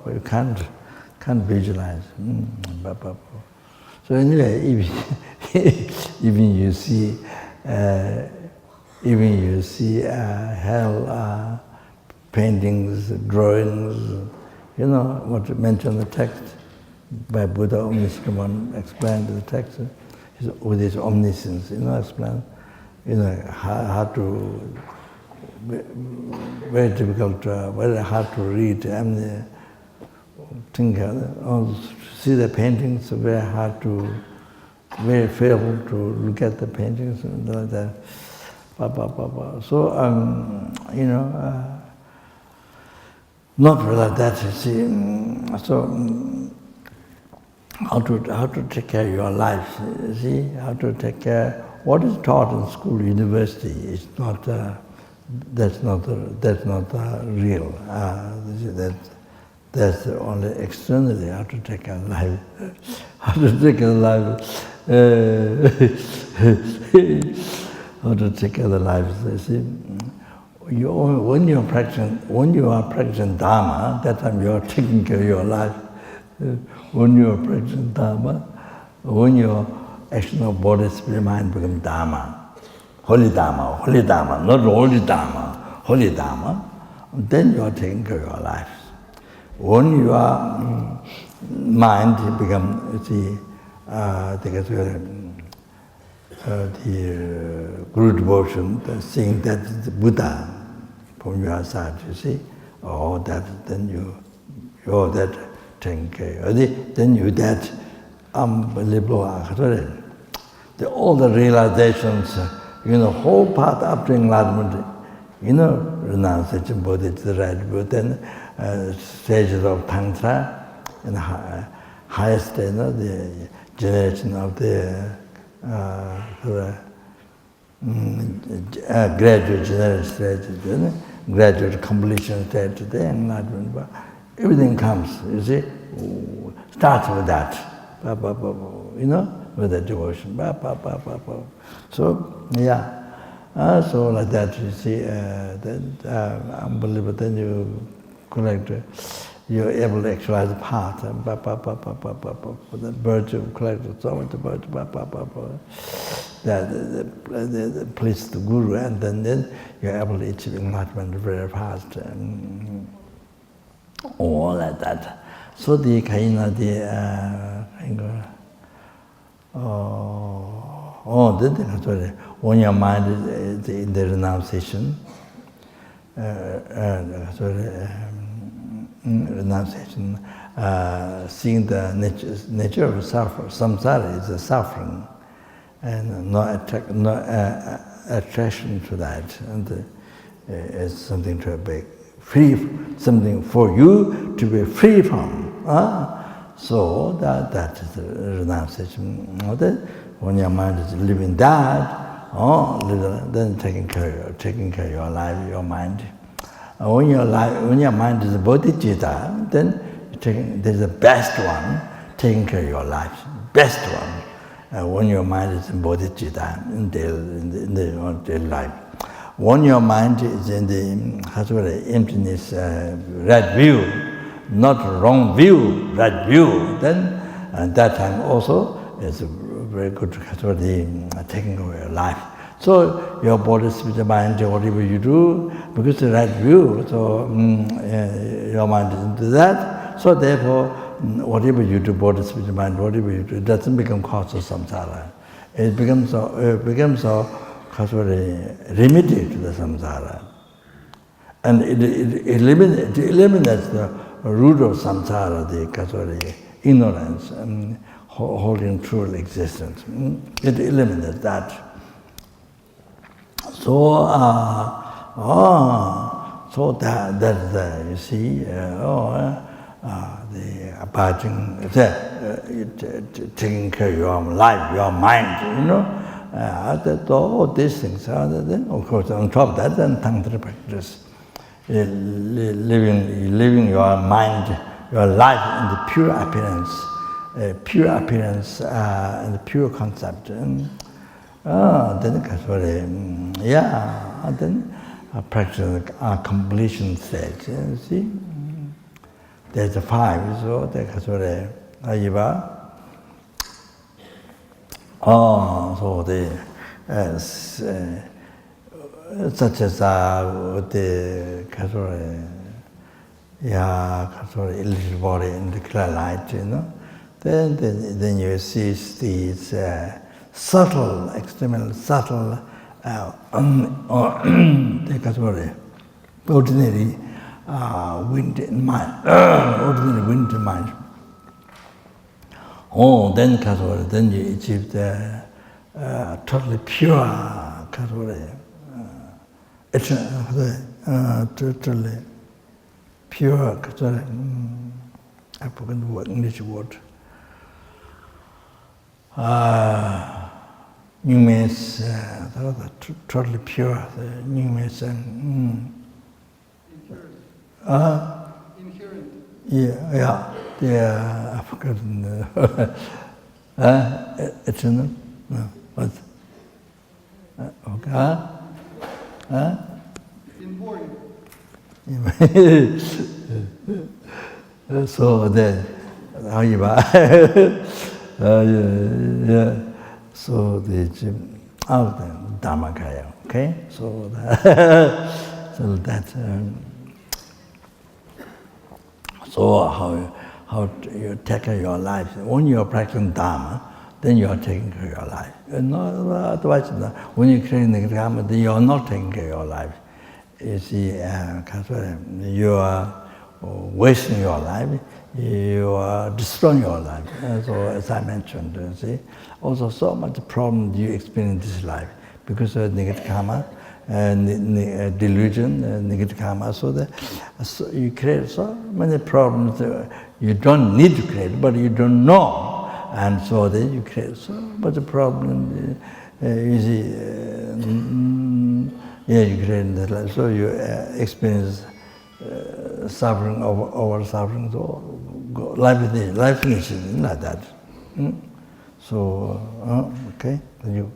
You can't visualize. So anyway, even you see. Even you see hell paintings, drawings, you know what mentioned in the text by Buddha Omniscience explained the text with his omniscience, you know, explain, you know, how to, very difficult, very hard to read. See the paintings, very hard to, very fail to look at the paintings and like that. So, you know, not like that, you see. So, how to take care of your life, you see, how to take care, what is taught in school, university, is not, that's not real. That's only externally how to take care of life. How to take care of life. How to take care of the lives, you see. When you are practicing dharma, that time you are taking care of your life. When you are practicing dharma, when your action of body, spirit, mind become dharma, holy dharma, not holy dharma, holy dharma, then you are taking care of your life. When your mind become, you see, the Guru devotion, seeing that the Buddha from your side, you see, then you're that taking care. Then you that unbelievable, all the realizations, you know, whole path up to enlightenment, you know, renunciation, bodhichitta, right, then stages of tantra, and the highest, you know, the generation of the graduate general stage, graduate completion stage, the enlightenment. Everything comes, you see, starts with that, you know, with the devotion. So, yeah, so like that, you see, then unbelievable, then you collect, you're able to actualize the path, the virtue of collecting so much virtue, that please the Guru, and then you're able to achieve enlightenment very fast. All like that. So the kaina when your mind is in the renunciation, renunciation, seeing the nature of samsara is a suffering, and no attraction to that, and it's something to be free, something for you to be free from. So that is the renunciation. When your mind is living that, then taking care of your life, your mind. When your mind is bodhichitta, then there's the best one, taking care of your life, best one. When your mind is in bodhichitta, in the daily life. When your mind is in the emptiness, right view, not wrong view, right view, then at that time also is very good taking over your life. So your body, spirit, mind, whatever you do, because the right view, so your mind is into that. So therefore, whatever you do, body, spirit, mind, whatever you do, it doesn't become cause of samsara. It becomes a remedy to the samsara. And it eliminates the root of samsara, the ignorance, holding true existence. It eliminates that. So, so that you see, the abiding, taking care of your life, your mind, all these things. Then, of course, on top of that, then tantra practice, living your mind, your life in the pure appearance, and the pure concept. Then practice completion stage. See, there's 5. So so the such as the illusory body in the clear light, then you see these subtle, extremely subtle, ordinary wind in mind, ordinary wind in mind. Then you achieve the totally pure, totally pure, I forgot the word, English word. New means totally pure. The new means Inherent. Yeah. I forgot. Eternal. No. What? Okay. Inborn. So then, so the Dharmakaya, okay? So that, so how you take care of your life. When you are practicing Dharma, then you are taking care of your life. Otherwise, when you are creating Dharma, then you are not taking care of your life. You see, you are wasting your life, you are destroying your life. So as I mentioned, see, also so much problem you experience in this life because of negative karma, delusion, negative karma. So you create so many problems you don't need to create, but you don't know, and so then you create so much problem. You see, you create in this life. So you experience suffering over suffering. So life finishes like that. So okay, you.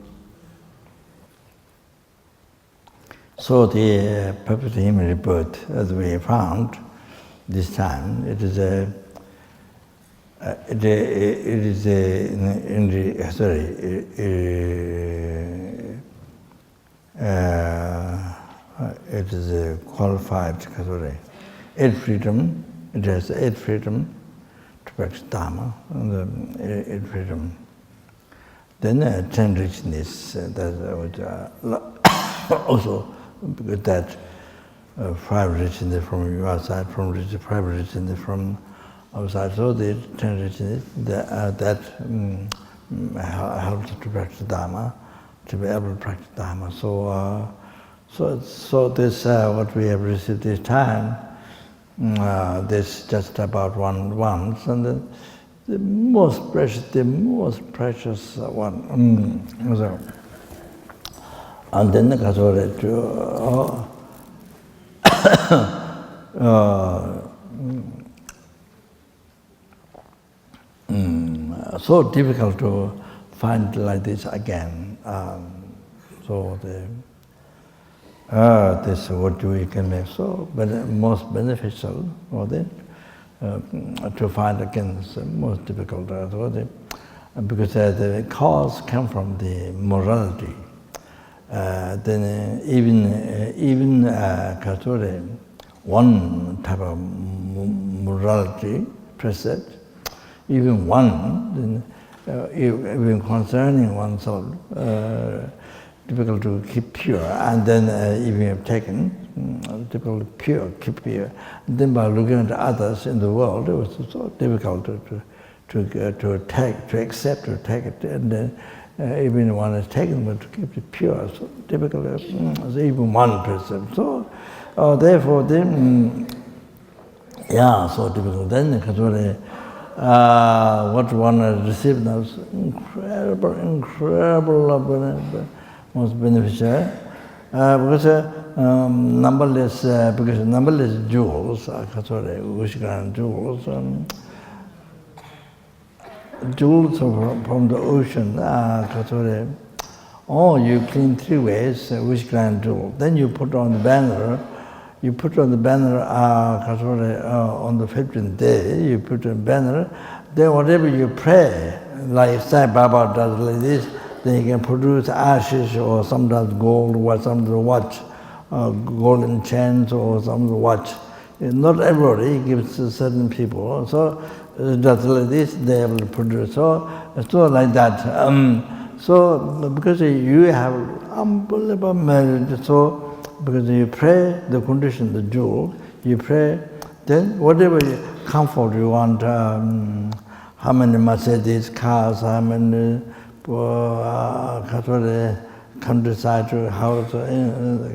So the perfect human rebirth, as we found this time, it is a qualified category. 8 freedom. It has 8 freedom. to practice dharma, and freedom. Then Chenrezig, also because that 5 recited from your side, from 5 recited from outside. So the Chenrezig that helps to practice dharma, to be able to practice dharma. So this what we have received this time. This just about once, and the most precious one. So, and then the so difficult to find like this again. So this what we can make so most beneficial for them to find again is most difficult because the cause come from the morality. Then even one type of morality precept, even one, even concerning oneself, difficult to keep pure, and then even have taken, difficult to keep pure. And then by looking at others in the world, it was so difficult to accept, to take it, and then even one is taken, but to keep it pure, so difficult. So even one person. So therefore, then so difficult. Then what one has received now is incredible. Most beneficial because numberless jewels, jewels from the ocean. You clean 3 ways which grand jewel. Then you put on the banner. You put on the banner on the 15th day. You put on the banner. Then whatever you pray, like Sai Baba does like this. Then you can produce ashes or sometimes gold, or sometimes watch, golden chains or some watch. Not everybody gives to certain people. So just like this, they will produce. So like that. So because you have unbelievable merit, so because you pray the condition, the jewel, you pray, then whatever comfort you want, how many Mercedes cars, how many countryside house,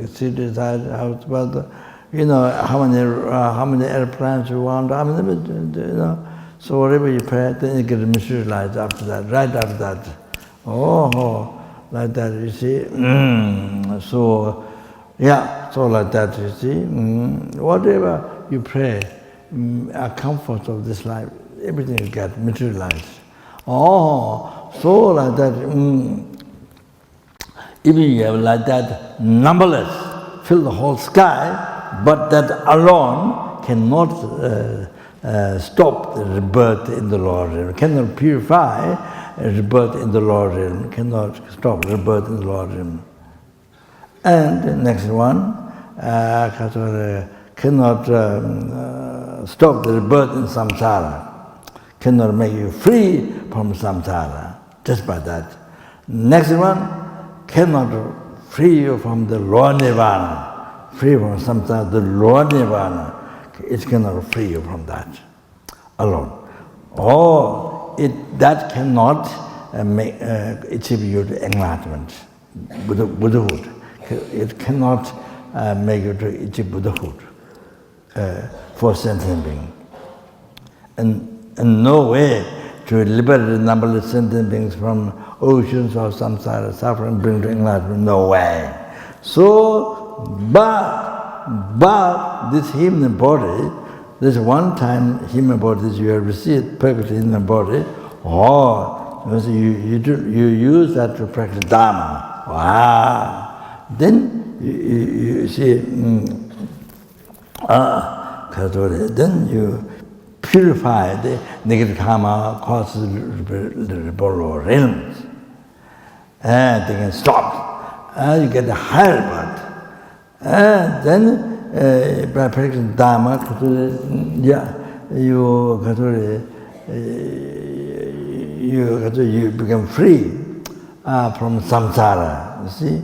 city side house, but how many airplanes you want, so whatever you pray, then you get materialized after that, right after that. Like that, you see. So like that, you see. Whatever you pray, a comfort of this life, everything you get materialized. So like that, even you have like that, numberless, fill the whole sky, but that alone cannot stop the rebirth in the lower realm, cannot purify rebirth in the lower realm, cannot stop rebirth in the lower realm. And the next one, cannot stop the rebirth in samsara, cannot make you free from samsara, just by that. Next one, cannot free you from the lower nirvana, free from samsara, the lower nirvana, it cannot free you from that alone. That cannot achieve you to enlightenment, Buddhahood. It cannot make you to achieve Buddhahood for sentient being. And no way to liberate the numberless sentient beings from oceans of samsara suffering, bring to enlightenment, no way. So, but this human body, this one-time human body that you have received perfectly in the body, because you use that to practice dharma. Then you see, then you purify the negative karma causes the lower realms. And they can stop. You get the higher birth. And then by practicing dharma, you you become free from samsara, you see,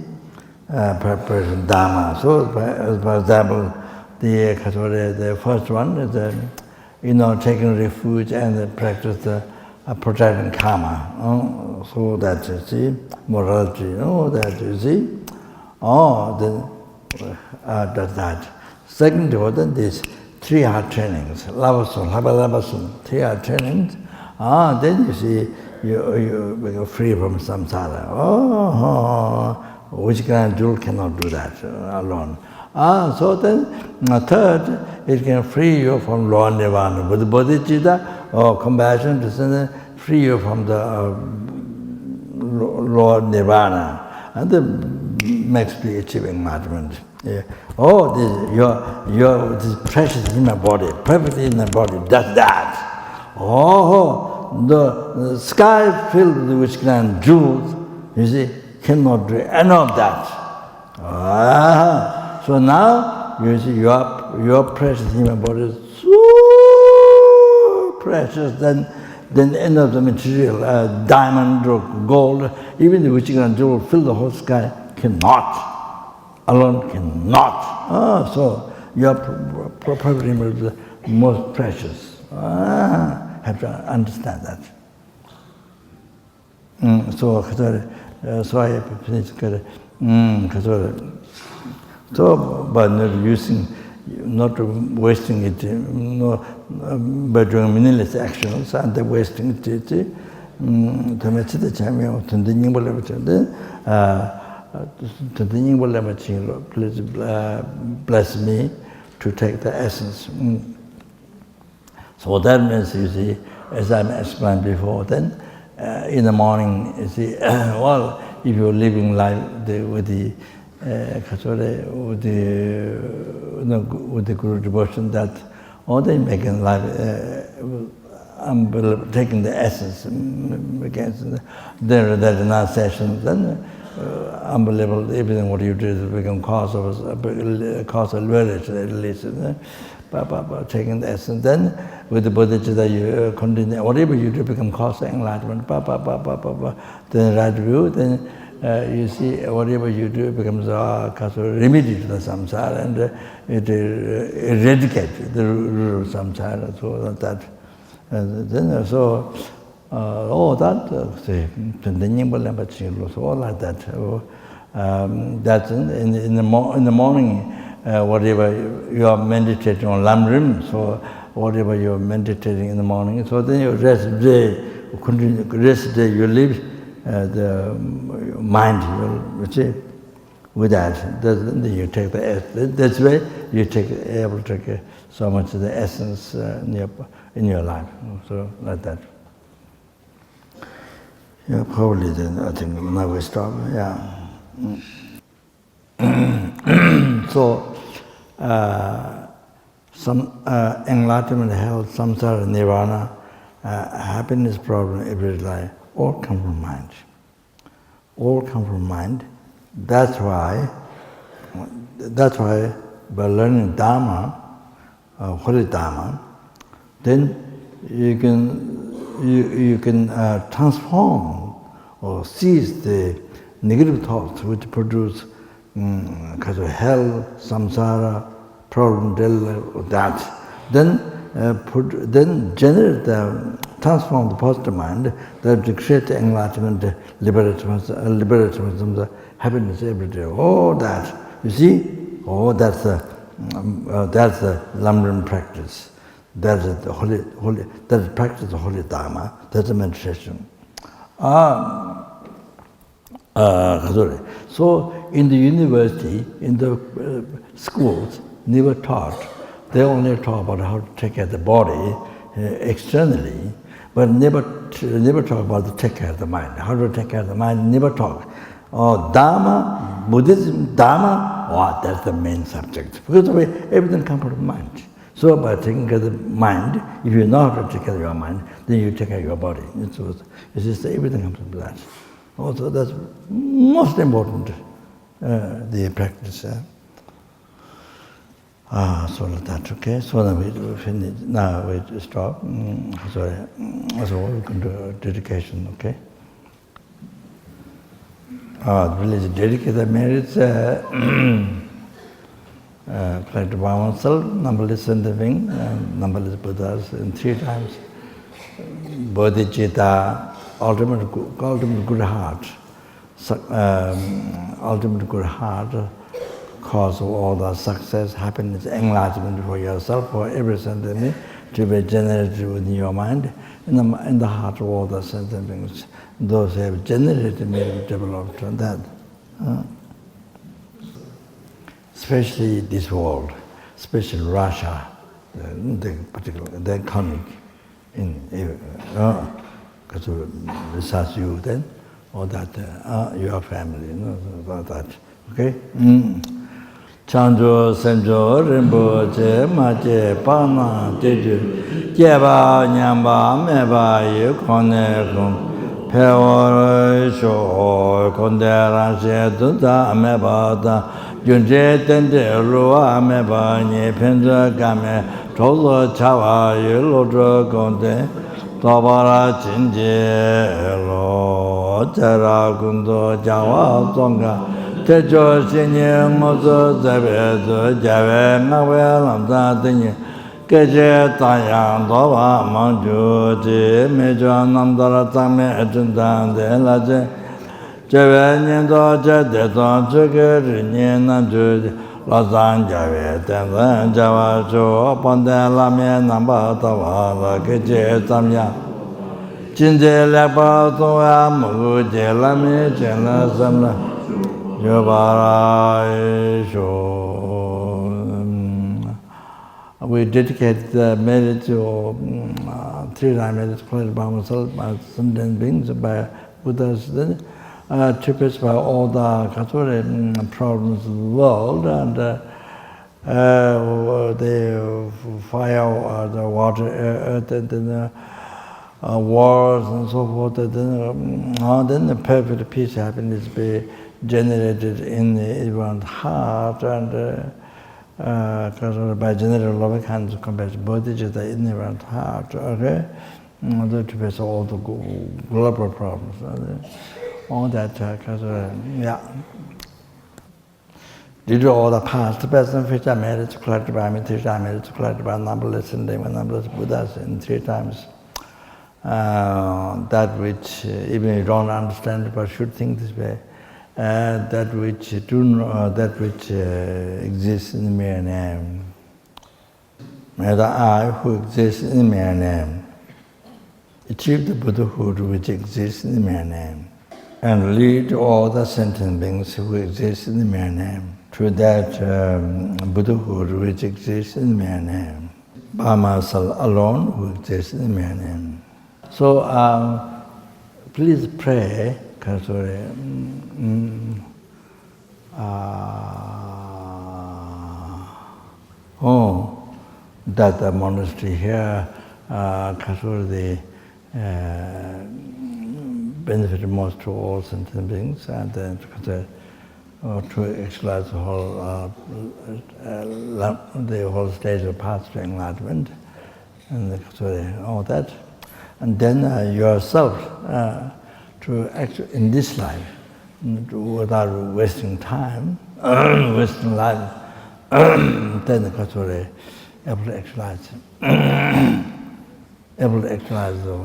preparation dharma. So, for example, the first one is taking refuge and practice the protecting karma. So that you see, morality, that you see. Then does that. Second order, these 3 hard trainings, Lavasun, 3 hard trainings. Then you see, you become free from samsara. Which kind of jewel cannot do that alone. So then, third, it can free you from law nirvana. With bodhichitta or compassion, to free you from the law nirvana. And then makes the achieving enlightenment. Yeah. This precious human body, perfect human body, does that. The sky filled with which kind of jewels, you see, cannot do any of that. So now, you see, your precious human body is so precious than any of the material, diamond or gold, even the which kind of jewel fill the whole sky, cannot. Alone cannot. So your property is the most precious. Have to understand that. So I finish. So by not wasting it, by doing meaningless actions and wasting it. Please bless me to take the essence. So that means, you see, as I explained before, then in the morning, you see, well, if you're living life with the Guru devotion, that all they make in life, taking the essence against the renunciation, then unbelievable, everything what you do is become cause of liberation, at least. Taking the essence, then with the bodhichitta you continue, whatever you do become cause of enlightenment, then right view, then you see whatever you do becomes cause of remedy to the samsara, and it eradicates the root of samsara, so that all that, all like that. That's in the morning, whatever you are meditating on Lamrim, so whatever you are meditating in the morning, so then you rest day, you leave the mind, you see, with that. Then you take the essence. That's way you able to take so much of the essence in your life. So like that. Yeah, probably then I think now we stop. Yeah. So some enlightenment, health, samsara, nirvana, happiness, problem, everyday life, all come from mind. All come from mind. That's why by learning dharma, holy dharma, then you can transform or seize the negative thoughts which produce hell, samsara, problem, that. Then generate transform the positive mind that to create the enlightenment, liberate from the happiness every day. Oh, that you see, that's the Lamrim practice. That's the holy. That's the practice of holy dharma. That's the meditation. So in the university, in the schools, never taught. They only taught about how to take care of the body externally, but never talk about to take care of the mind. How to take care of the mind, never talk. Dharma, Buddhism, Dharma, that's the main subject. Because the way everything comes from the mind. So by taking care of the mind, if you know how to take care of your mind, then you take care of your body. It's just everything comes from that. Also, that's most important, the practice. So that's okay. So now we finish. Now we stop. Sorry. So we can do dedication. Okay. The village dedicated merits. Collect by oneself, numberless living, numberless Buddhas, and 3 times. Bodhichitta, ultimate good heart. Ultimate good heart, cause of all the success, happiness, enlightenment for yourself, for every sentient to be generated within your mind, in the heart of all the sentient beings. Those who have generated may be developed on that. Especially this world, especially Russia, the economic, because besides you then, or that your family, about that. Okay? Chanjo, Senjo, Rinpoche, Mache, Pana, Teju, Jeba, Nyamba, Meba, Yukone, Peor, Sho, Kondera, Shetuta, Meba, Junje, Tende, Rua, Meba, Nye, Pendra, Game, Tolo, Chawa, Yulodro, Konde, Tobara, Chinje, Lo, Tera, Gundo, Jawa, Tonga, Tejo, Sinye, Mozo, Zabe, Jave, Nawe, Lamda, Tinye, Keje, Tayang, Toba, Manju, Ji, Mejo, Namdara, Tame, Etundan, De, Laje, Jave, Nyendo, Jade, Chuke, Rinye, Nanju, Lazan, Jave, Tenzen, Java, Chu, Pande, Lame, Namba, Tawa, Keje, Tamya, Jinje, Lepa, Toya, Mugu, Jelame, Jena, Samla, we dedicate the merit to 3 times merits collected by myself, by sentient beings, by Buddhas, tributes by all the problems of the world, and the fire, the water, earth, and then wars and so forth. Then the perfect peace, happiness be generated in everyone's heart, and by general loving hands compared to bodhichitta in everyone's heart, okay? To face all the global problems, all that, yeah. Due to all the past, present, future merits collected by me, 3 times merits collected by numberless and numberless Buddhas in 3 times. That which even you don't understand, but should think this way. That which exists in the mere name. May the I who exists in the mere name achieve the Buddhahood which exists in the mere name, and lead all the sentient beings who exist in the mere name to that Buddhahood which exists in the mere name, by myself alone who exists in the mere name. So please pray, that the monastery here, benefit most to all sentient beings, and to actualize the whole stage of path to enlightenment, and all that. And then yourself, to act in this life, without wasting time, wasting life, then able to actualize, the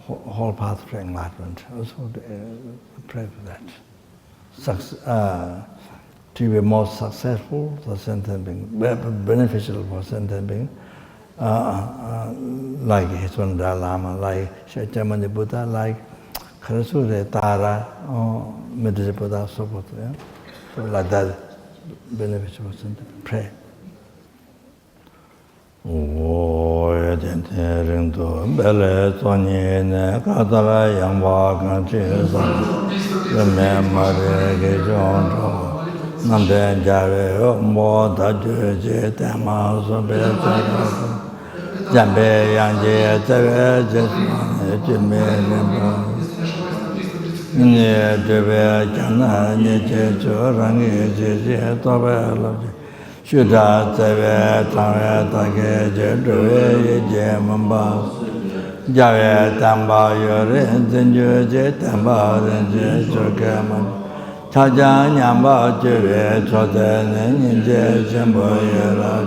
whole path to enlightenment. Also pray for that. To be most successful for sentient being, beneficial for sentient being, like his own Lama, like Shakyamuni Buddha, like Karasure Tara, or Meditative Buddha, so forth. Yeah? So like that, beneficial for sentient being. Pray. Bele Tony ne Katala Yamba Kanchi Remember Gejon Nande Jave Mo Daju Tama Sobe Jambe Yanje Tave Jesman Jime Nye Deve Jana Nye Jejo Rangi Jeje Tobe Love Chuda Teve Tangre Take Jedue Jemamba Jave Tamba Yore Zinju Je Tamba Rinje Chokeman Chaja Nyamba Jeve Chote Ninje Jembo Yera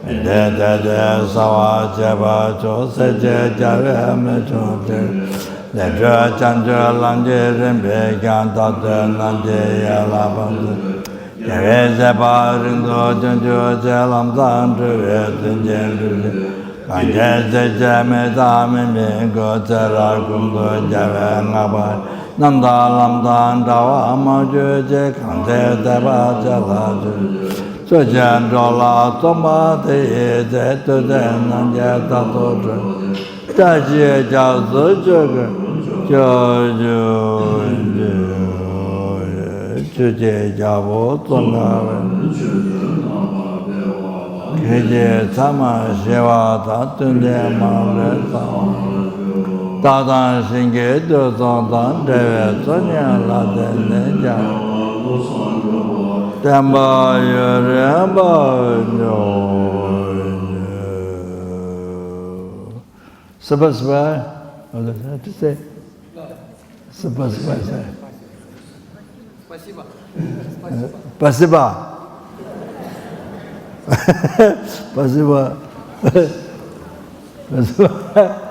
De Sawa Jeba Chose Je Jave Mechote Ledra Chandra Lanje Rimbe Gantate Nanje Yalabam Chenrezig Rindo Junju Jelam Zanju Vetinjen Kanje Jeme Dami Mingo Tera Kumdo Jave Ngaba Nanda Lamdan Dawa Amaju Je Kanje Deba Jalaju Sujan Dola Tomba Te Je Tuden Nanje Tatoju Taji Jazu Juga Joju Chuje Jabo Tonga Keje Tama Sheva Tatunde Mareta Tadan Shinge Dozondan Deve Sonya Ladeneja Temba Yoremba Sabasva, what does that to say? Sabasva. Спасибо. Спасибо. Спасибо. Спасибо.